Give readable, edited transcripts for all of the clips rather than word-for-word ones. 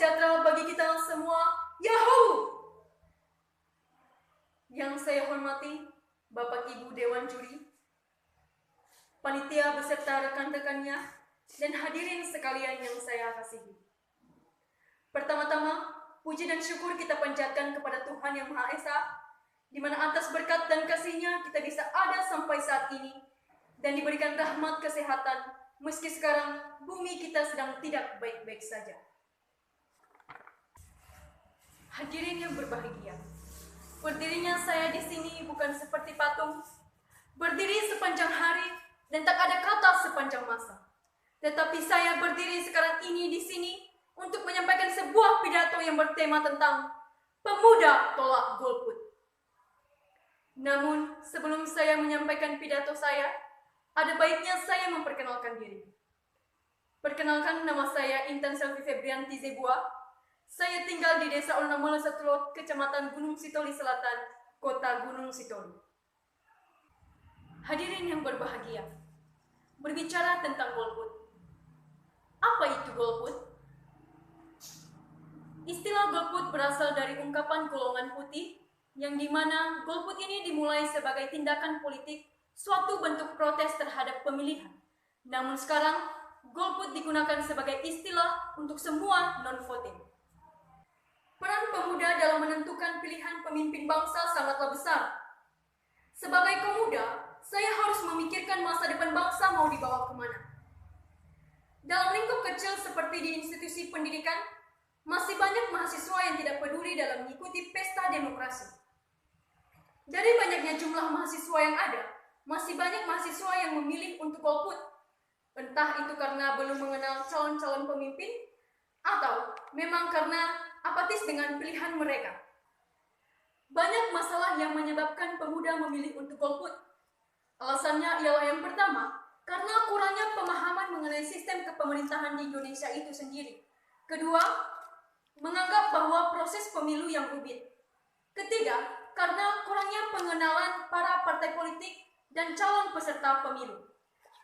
sejahtera bagi kita semua. Yahoo! Yang saya hormati Bapak Ibu Dewan Juri, panitia beserta rekan-rekannya, dan hadirin sekalian yang saya kasihi. Pertama-tama, puji dan syukur kita panjatkan kepada Tuhan Yang Maha Esa, di mana atas berkat dan kasih-Nya kita bisa ada sampai saat ini, dan diberikan rahmat kesehatan, meski sekarang bumi kita sedang tidak baik-baik saja. Hadirin yang berbahagia, berdirinya saya di sini bukan seperti patung, berdiri sepanjang hari dan tak ada kata sepanjang masa. Tetapi saya berdiri sekarang ini di sini untuk menyampaikan sebuah pidato yang bertema tentang pemuda tolak golput. Namun, sebelum saya menyampaikan pidato saya, ada baiknya saya memperkenalkan diri. Perkenalkan, nama saya Intan Selvi Febrianti Zebua. Saya tinggal di Desa Ornamolo Satulot, Kecamatan Gunung Sitoli Selatan, Kota Gunung Sitoli. Hadirin yang berbahagia, berbicara tentang golput. Apa itu golput? Istilah golput berasal dari ungkapan golongan putih, yang dimana golput ini dimulai sebagai tindakan politik, suatu bentuk protes terhadap pemilihan. Namun sekarang, golput digunakan sebagai istilah untuk semua non-voting. Peran pemuda dalam menentukan pilihan pemimpin bangsa sangatlah besar. Sebagai pemuda, saya harus memikirkan masa depan bangsa mau dibawa kemana. Dalam lingkup kecil seperti di institusi pendidikan, masih banyak mahasiswa yang tidak peduli dalam mengikuti pesta demokrasi. Dari banyaknya jumlah mahasiswa yang ada, masih banyak mahasiswa yang memilih untuk golput. Entah itu karena belum mengenal calon-calon pemimpin, atau memang karena apatis dengan pilihan mereka. Banyak masalah yang menyebabkan pemuda memilih untuk golput. Alasannya ialah yang pertama, karena kurangnya pemahaman mengenai sistem kepemerintahan di Indonesia itu sendiri. Kedua, menganggap bahwa proses pemilu yang rumit. Ketiga, karena kurangnya pengenalan para partai politik dan calon peserta pemilu.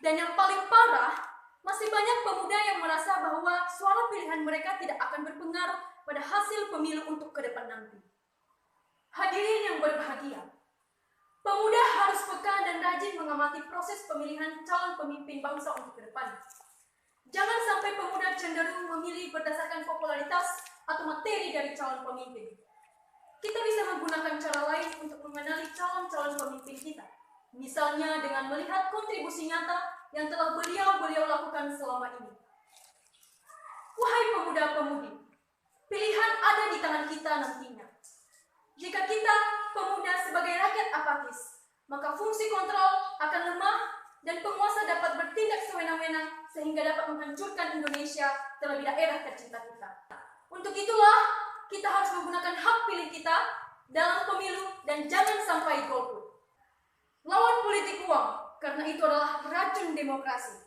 Dan yang paling parah, masih banyak pemuda yang merasa bahwa suara pilihan mereka tidak akan berpengaruh pada hasil pemilu untuk ke depan nanti. Hadirin yang berbahagia, pemuda harus peka dan rajin mengamati proses pemilihan calon pemimpin bangsa untuk ke depan. Jangan sampai pemuda cenderung memilih berdasarkan popularitas atau materi dari calon pemimpin. Kita bisa menggunakan cara lain untuk mengenali calon-calon pemimpin kita. Misalnya dengan melihat kontribusi nyata yang telah beliau lakukan selama ini. Wahai pemuda-pemudi, pilihan ada di tangan kita nantinya. Jika kita, pemuda sebagai rakyat apatis, maka fungsi kontrol akan lemah dan penguasa dapat bertindak sewenang-wenang sehingga dapat menghancurkan Indonesia terlebih daerah tercinta kita. Untuk itulah, kita harus menggunakan hak pilih kita dalam pemilu dan jangan sampai golput. Lawan politik uang, karena itu adalah racun demokrasi.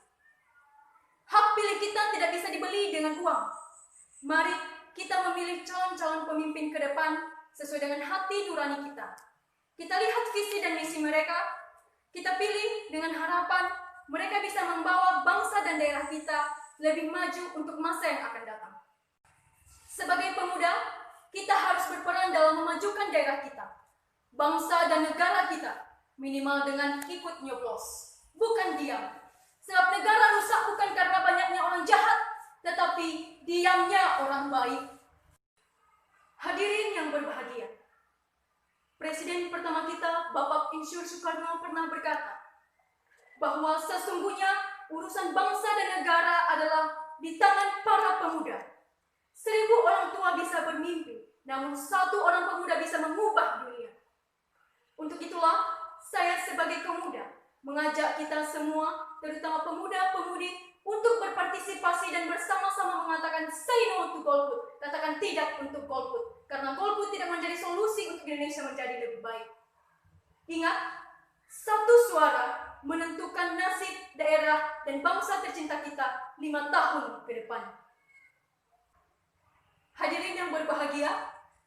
Hak pilih kita tidak bisa dibeli dengan uang. Mari kita memilih calon-calon pemimpin ke depan sesuai dengan hati nurani kita. Kita lihat visi dan misi mereka, kita pilih dengan harapan mereka bisa membawa bangsa dan daerah kita lebih maju untuk masa yang akan datang. Sebagai pemuda, kita harus berperan dalam memajukan daerah kita, bangsa dan negara kita, minimal dengan ikut nyoblos, bukan diam. Sebab negara rusak bukan karena banyaknya orang jahat, tetapi diamnya orang baik. Hadirin yang berbahagia, Presiden pertama kita, Bapak Insinyur Soekarno pernah berkata bahwa sesungguhnya urusan bangsa dan negara adalah di tangan para pemuda. 1000 orang tua bisa bermimpi, namun 1 orang pemuda bisa mengubah dunia. Untuk itulah, saya sebagai pemuda mengajak kita semua, terutama pemuda-pemudi, untuk berpartisipasi dan bersama-sama mengatakan say no to golput, katakan tidak untuk golput, karena golput tidak menjadi solusi untuk Indonesia menjadi lebih baik. Ingat, satu suara menentukan nasib daerah dan bangsa tercinta kita 5 tahun ke depan. Hadirin yang berbahagia,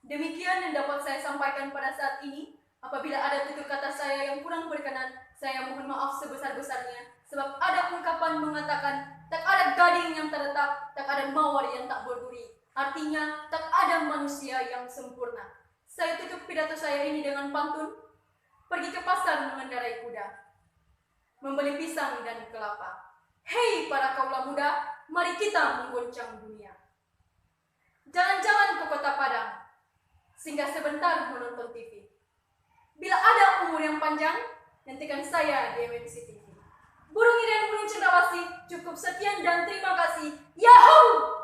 demikian yang dapat saya sampaikan pada saat ini. Apabila ada tutur kata saya yang kurang berkenan, saya mohon maaf sebesar-besarnya. Sebab ada ungkapan mengatakan, tak ada gading yang terletak, tak ada mawar yang tak berduri. Artinya, tak ada manusia yang sempurna. Saya tutup pidato saya ini dengan pantun. Pergi ke pasar mengendarai kuda, membeli pisang dan kelapa. Hei para kaula muda, mari kita menggoncang dunia. Jalan-jalan ke kota Padang, singgah sebentar menonton TV. Bila ada umur yang panjang, nantikan saya di MNC TV. Burung Irian Burung Cendrawasih, cukup sekian dan terima kasih. Yahoo!